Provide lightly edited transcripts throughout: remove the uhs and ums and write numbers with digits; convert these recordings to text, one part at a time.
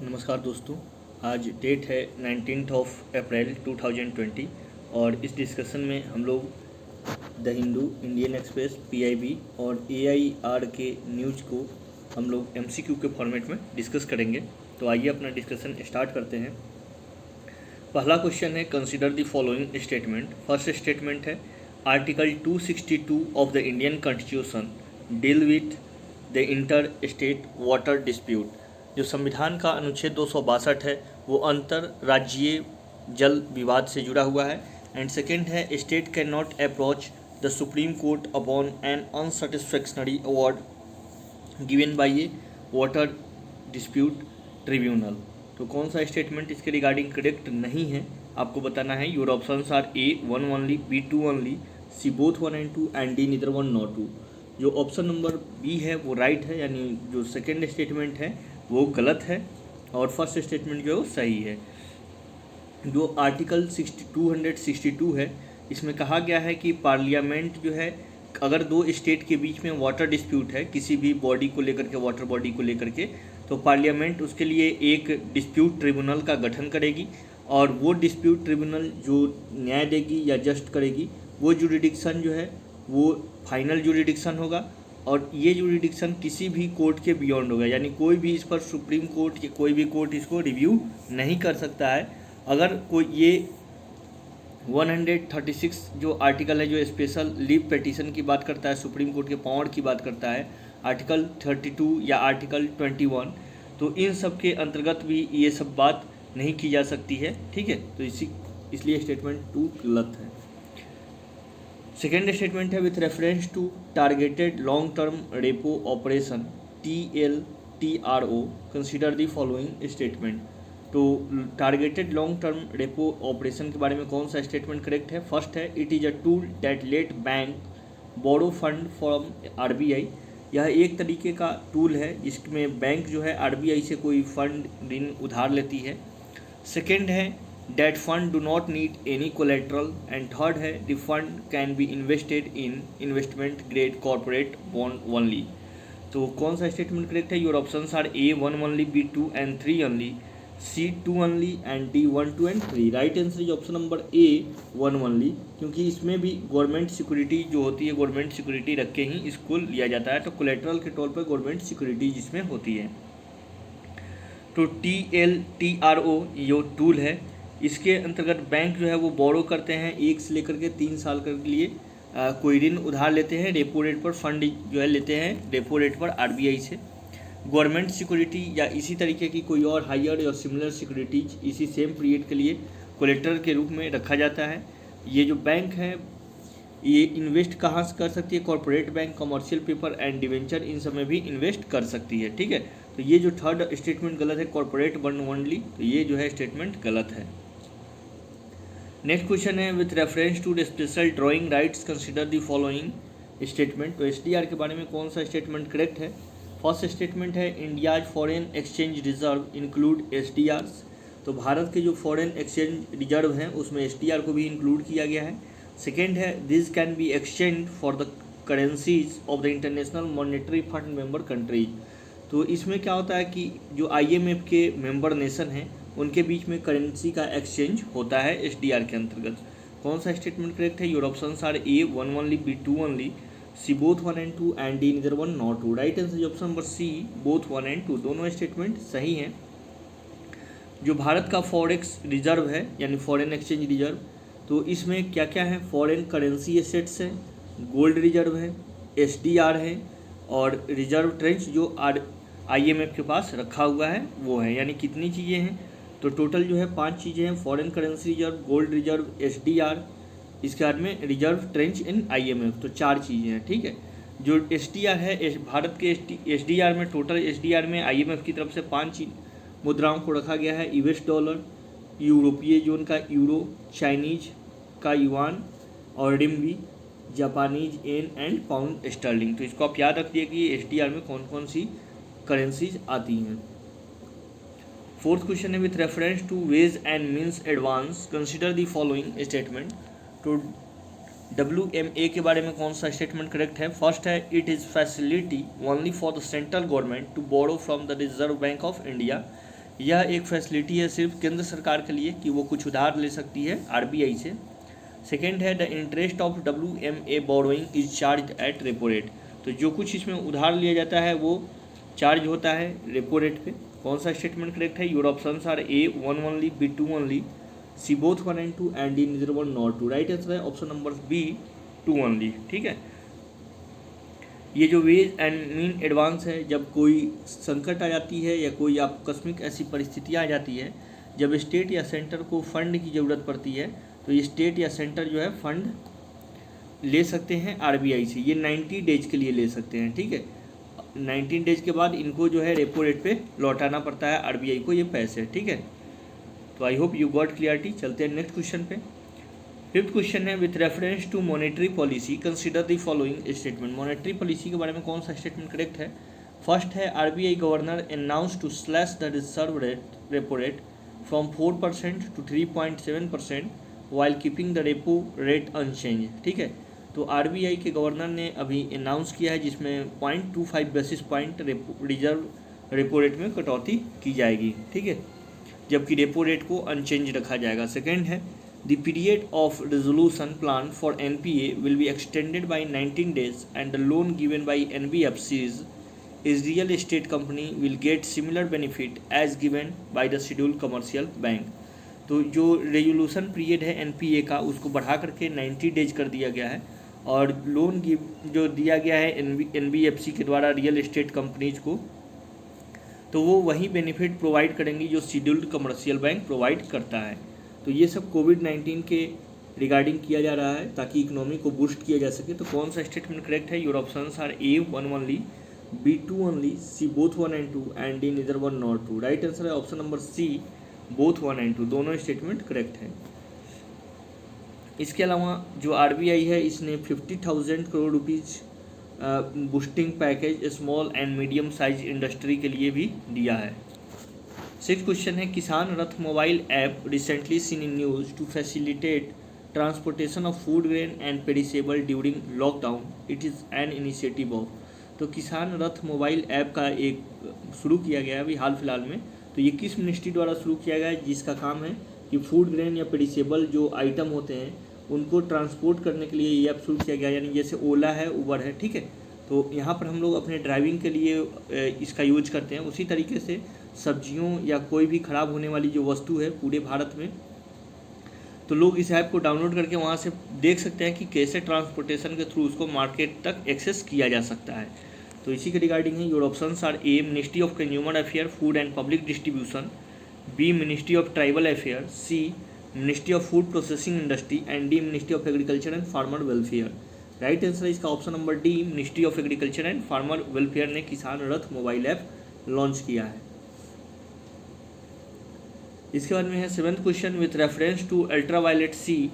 नमस्कार दोस्तों। आज डेट है 19 अप्रैल 2020 और इस डिस्कशन में हम लोग the Hindu, Indian express, PIB और एआईआर के न्यूज़ को हम लोग एमसीक्यू के फॉर्मेट में डिस्कस करेंगे। तो आइए अपना डिस्कशन स्टार्ट करते हैं। पहला क्वेश्चन है, consider the following statement. First statement है, article 262 of the Indian constitution deal with the inter state water dispute. जो संविधान का अनुच्छेद 262 है वो अंतर्राज्यीय जल विवाद से जुड़ा हुआ है। एंड सेकेंड है, state can not approach the supreme court upon an unsatisfactionary award given by a water dispute tribunal. तो कौन सा स्टेटमेंट इसके रिगार्डिंग करेक्ट नहीं है आपको बताना है। Your options are A 1 only, B 2 only, C both 1 and 2 and D neither 1 nor 2। जो ऑप्शन नंबर बी है वो राइट है, यानी जो सेकेंड स्टेटमेंट है वो गलत है और फर्स्ट स्टेटमेंट जो है वो सही है। जो आर्टिकल 262 है इसमें कहा गया है कि पार्लियामेंट जो है, अगर दो स्टेट के बीच में वाटर डिस्प्यूट है किसी भी बॉडी को लेकर के, वाटर बॉडी को लेकर के, तो पार्लियामेंट उसके लिए एक डिस्प्यूट ट्रिब्यूनल का गठन करेगी और वो डिस्प्यूट ट्रिब्यूनल जो न्याय देगी या जस्ट करेगी वो जुरिडिक्शन जो है वो फाइनल जुरिडिक्शन होगा और ये जुरिडिक्शन किसी भी कोर्ट के बियॉन्ड होगा, यानी कोई भी इस पर सुप्रीम कोर्ट या कोई भी कोर्ट इसको रिव्यू नहीं कर सकता है। अगर कोई ये 136 जो आर्टिकल है जो स्पेशल लीव पिटीशन की बात करता है, सुप्रीम कोर्ट के पावर की बात करता है, आर्टिकल 32 या आर्टिकल 21, तो इन सब के अंतर्गत भी ये सब बात नहीं की जा सकती है। ठीक है, तो इसलिए स्टेटमेंट 2 गलत है। सेकेंड स्टेटमेंट है, with reference to targeted long term repo operation TLTRO consider the following statement. तो targeted long term repo operation के बारे में कौन सा स्टेटमेंट करेक्ट है। फर्स्ट है, it is a tool that let bank borrow fund from RBI। यह एक तरीके का टूल है जिसमें बैंक जो है RBI से कोई फंड ऋण उधार लेती है। सेकेंड है, that fund do not need any collateral, and third है, the fund can be invested in investment grade corporate bond only। तो कौन सा स्टेटमेंट करेक्ट है। Your options are A 1 only, B 2 and 3 only, C 2 only and D 1 2 and 3। Right answer is option number A 1 only, क्योंकि इसमें भी government security जो होती है, गवर्नमेंट सिक्योरिटी रख के ही इसको लिया जाता है, तो कोलेट्रल के तौर पर गवर्नमेंट सिक्योरिटी जिसमें होती है। तो TLTRO जो टूल है इसके अंतर्गत बैंक जो है वो बोरो करते हैं 1 से लेकर के 3 साल के लिए कोई ऋण उधार लेते हैं, रेपो रेट पर फंड जो है लेते हैं रेपो रेट पर RBI से। गवर्नमेंट सिक्योरिटी या इसी तरीके की कोई और हायर या सिमिलर सिक्योरिटीज इसी सेम पीरियड के लिए कोलेक्टर के रूप में रखा जाता है। ये जो बैंक है ये इन्वेस्ट कहाँ से कर सकती है, corporate bank, commercial paper and debenture, इन सब में भी इन्वेस्ट कर सकती है। ठीक है, तो ये जो थर्ड स्टेटमेंट गलत है, कॉर्पोरेट बंड ओनली, तो ये जो है स्टेटमेंट गलत है। नेक्स्ट क्वेश्चन है, with reference to the special drawing rights consider the following statement. तो SDR के बारे में कौन सा स्टेटमेंट करेक्ट है। फर्स्ट स्टेटमेंट है, India's foreign exchange reserve include SDRs। तो भारत के जो फॉरेन एक्सचेंज रिजर्व हैं उसमें SDR को भी इंक्लूड किया गया है। सेकेंड है, this can be exchange for the currencies of the international monetary fund member countries. तो इसमें क्या होता है कि जो IMF के मेंबर नेशन हैं उनके बीच में करेंसी का एक्सचेंज होता है SDR के अंतर्गत। कौन सा स्टेटमेंट करेक्ट है। Your options are A 1 only, B 2 only, C both 1 and 2 and D neither 1 nor 2। Right answer option number C both 1 and 2, दोनों स्टेटमेंट सही हैं। जो भारत का फॉरेक्स रिजर्व है यानी फॉरेन एक्सचेंज रिजर्व, तो इसमें क्या क्या है, फॉरेन करेंसी एसेट्स है, गोल्ड रिजर्व है, SDR है और रिजर्व ट्रेंच जो IMF के पास रखा हुआ है वो है। यानी कितनी चीज़ें हैं, तो टोटल जो है 5 चीज़ें हैं, foreign currency reserve, gold reserve, SDR, इसके बाद में रिजर्व ट्रेंच इन IMF, तो 4 चीज़ें हैं। ठीक है, जो SDR है भारत के SDR में, टोटल SDR में IMF की तरफ से 5 मुद्राओं को रखा गया है, US डॉलर, यूरोपीय जोन का यूरो, चाइनीज का युआन और Rimbi, Japanese yen and pound sterling. तो इसको आप याद रखिए कि SDR में कौन कौन सी करेंसीज आती हैं। फोर्थ क्वेश्चन है, with reference to ways and means advance consider the following statement. तो WMA के बारे में कौन सा स्टेटमेंट करेक्ट है। फर्स्ट है, it is facility only for the central government to borrow from the Reserve Bank of India यह एक फैसिलिटी है सिर्फ केंद्र सरकार के लिए कि वो कुछ उधार ले सकती है आरबीआई से। सेकेंड है the interest of WMA borrowing is charge at repo rate. तो जो कुछ इसमें उधार लिया जाता है वो चार्ज होता है रेपो रेट पे। कौन सा स्टेटमेंट करेक्ट है? Your options are A 1 only, B 2 only, C both 1 and 2 and D neither 1 nor 2। Right answer है ऑप्शन नंबर B 2 ओनली। ठीक है, ये जो वेज एंड मीन एडवांस है, जब कोई संकट आ जाती है या कोई आकस्मिक ऐसी परिस्थितियाँ आ जाती है जब स्टेट या सेंटर को फंड की ज़रूरत पड़ती है, तो ये स्टेट या सेंटर जो है फंड ले सकते हैं आरबीआई से। ये 90 डेज के लिए ले सकते हैं। ठीक है, 19 डेज के बाद इनको जो है रेपो रेट पे लौटाना पड़ता है आरबीआई को ये पैसे। ठीक है, तो I hope you got clarity. चलते हैं नेक्स्ट क्वेश्चन पे। फिफ्थ क्वेश्चन है with reference to monetary policy consider the following statement. Monetary policy के बारे में कौन सा स्टेटमेंट करेक्ट है? फर्स्ट है RBI governor announce to slash the reserve rate repo rate from 4% to 3.7% while keeping the repo rate unchanged. ठीक है, तो आरबीआई के गवर्नर ने अभी अनाउंस किया है जिसमें 0.25 basis point reserve repo rate में कटौती की जाएगी। ठीक है, जबकि रेपो रेट को अनचेंज रखा जाएगा। सेकेंड है the period of resolution plan for NPA will be extended by 19 days and the loan given by NBFCs is real estate company will get similar benefit as given by the scheduled commercial bank. तो जो resolution period है NPA का उसको बढ़ा करके 90 days कर दिया गया है और लोन जो दिया गया है एनबीएफसी के द्वारा रियल एस्टेट कंपनीज को, तो वो वही बेनिफिट प्रोवाइड करेंगी जो शेड्यूल्ड कमर्शियल बैंक प्रोवाइड करता है। तो ये सब कोविड-19 के रिगार्डिंग किया जा रहा है ताकि इकोनॉमी को बूस्ट किया जा सके। तो कौन सा स्टेटमेंट करेक्ट है? Your options are A 1 only, B 2 only, C both 1 and 2 and D neither 1 nor 2। Right answer है option number C both 1 and 2, दोनों स्टेटमेंट करेक्ट है। इसके अलावा जो आरबीआई है इसने 50,000 crore rupees boosting package small and medium size industry के लिए भी दिया है। सिक्स क्वेश्चन है Kisan Rath mobile app recently seen in news to facilitate transportation of food grain and perishable during lockdown, it is an initiative of. तो Kisan Rath mobile app का एक शुरू किया गया है अभी हाल फिलहाल में। तो ये किस मिनिस्ट्री द्वारा शुरू किया गया है? जिसका काम है कि फूड ग्रेन या पेरिसेबल जो आइटम होते हैं उनको ट्रांसपोर्ट करने के लिए ये ऐप शुरू किया गया। यानी जैसे ओला है, उबर है। ठीक है, तो यहाँ पर हम लोग अपने ड्राइविंग के लिए इसका यूज करते हैं। उसी तरीके से सब्जियों या कोई भी ख़राब होने वाली जो वस्तु है पूरे भारत में, तो लोग इस ऐप को डाउनलोड करके वहाँ से देख सकते हैं कि कैसे ट्रांसपोर्टेशन के थ्रू उसको मार्केट तक एक्सेस किया जा सकता है। तो इसी के रिगार्डिंग है your options are A ministry of consumer affair food and public distribution, B ministry of tribal affair, C ministry of food processing industry and D ministry of agriculture and farmer welfare. Right answer है इसका option number D ministry of agriculture and farmer welfare ने Kisan Rath mobile app launch किया है। इसके बाद में है seventh question with reference to ultraviolet C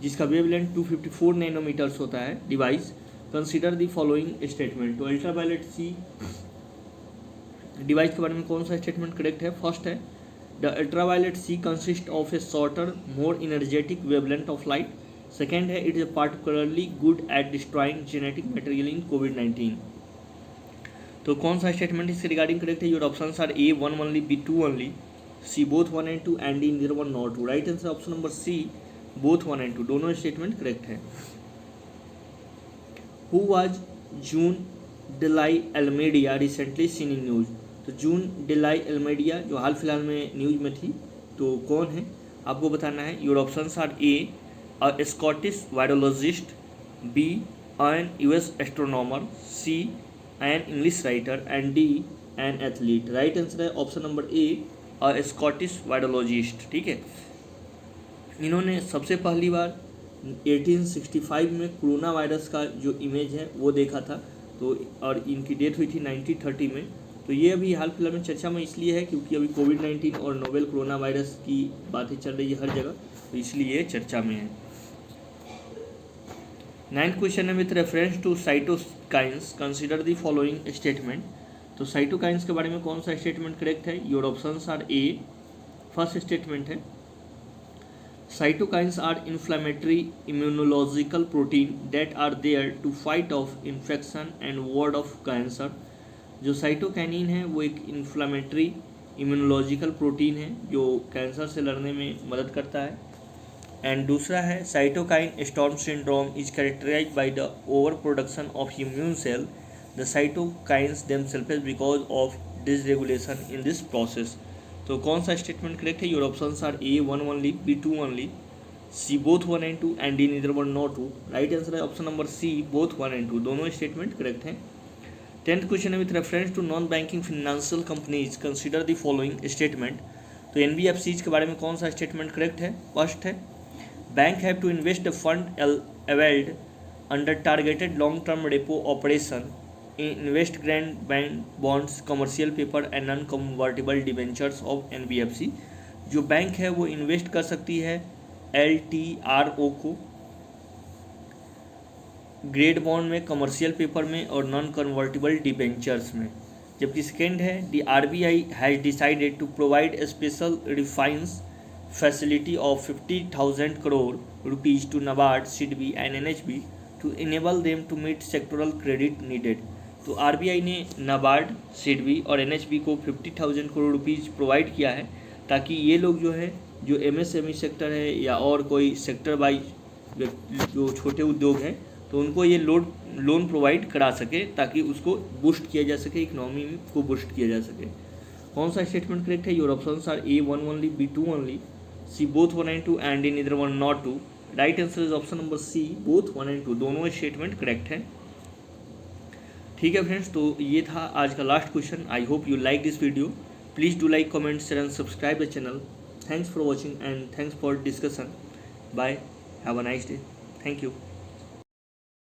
जिसका वेवलेंथ 254 नैनोमीटर्स होता है device, consider the following statement. तो अल्ट्रावायलेट सी डिवाइस के बारे में कौन सा स्टेटमेंट करेक्ट है? फर्स्ट है the ultraviolet C consist of a shorter more energetic wavelength of light. Second है it is particularly good at destroying genetic material in कोविड-19। तो कौन सा स्टेटमेंट इससे रिगार्डिंग करेक्ट है? Your options are A 1 only, B 2 only, C both 1 and 2 and D neither 1 nor 2। Right answer option number C both 1 and 2, दोनों statement correct है। Who was June Delai Almeida recently seen in news. तो June Delai एल्मेडिया जो हाल फिलहाल में news में थी, तो कौन है आपको बताना है। Your options are A a Scottish virologist, B an US astronomer, C an English writer and D an athlete. Right answer है option number A a Scottish virologist. ठीक है, इन्होंने सबसे पहली बार 1865 में कोरोना वायरस का जो इमेज है वो देखा था, तो और इनकी डेथ हुई थी 1930 में। तो ये अभी हाल फिलहाल में चर्चा में इसलिए है क्योंकि अभी कोविड-19 और नोवेल कोरोना वायरस की बातें चल रही है हर जगह, तो इसलिए चर्चा में है। 9th क्वेश्चन है with reference to cytokines consider the following statement. तो साइटोकाइंस के बारे में कौन सा स्टेटमेंट करेक्ट है? Your options are A first statement है cytokines are inflammatory immunological protein that are there to fight off infection and ward off cancer. जो cytokinin है वो एक इन्फ्लेमेटरी इम्यूनोलॉजिकल प्रोटीन है जो कैंसर से लड़ने में मदद करता है। एंड दूसरा है cytokine storm syndrome is characterized by the over production of immune cell the cytokines themselves because of dysregulation in this process. तो कौन सा स्टेटमेंट करेक्ट है? Your options are A 1 only, B 2 only, C both 1 and 2 and D neither 1 nor 2। Right answer है option number C both 1 and 2, दोनों statement correct हैं। 10th question है with reference to non banking financial companies consider the following statement. तो NBFCs के बारे में कौन सा स्टेटमेंट करेक्ट है? फर्स्ट है bank have to invest the fund availed under targeted long term repo operation invest grand bank bonds commercial paper and non convertible debentures of NBFC. जो bank है वो इन्वेस्ट कर सकती है LTRO को grade bond में, commercial paper में और नॉन कन्वर्टिबल डिबेंचर्स में। जबकि सेकेंड है the RBI has decided to provide a special refinance facility of 50,000 crore rupees to NABARD, SIDBI and NHB to enable them to meet sectoral credit needed. तो RBI ने NABARD, SIDBI और NHB को 50,000 crore rupees provide किया है ताकि ये लोग जो है जो MSME सेक्टर है या और कोई सेक्टर वाइज जो छोटे उद्योग हैं तो उनको ये लोन प्रोवाइड करा सके ताकि उसको बूस्ट किया जा सके, इकोनॉमी को बूस्ट किया जा सके। कौन सा स्टेटमेंट करेक्ट है? Your options are A 1 only, B 2 only, C both 1 and 2 and D neither 1 nor 2। Right answer is option number C both 1 and 2, दोनों स्टेटमेंट करेक्ट है। ठीक है फ्रेंड्स, तो ये था आज का last question. I hope you like this video. Please do like, comment, share and subscribe the channel. Thanks for watching and thanks for discussion. Bye. Have a nice day. Thank you.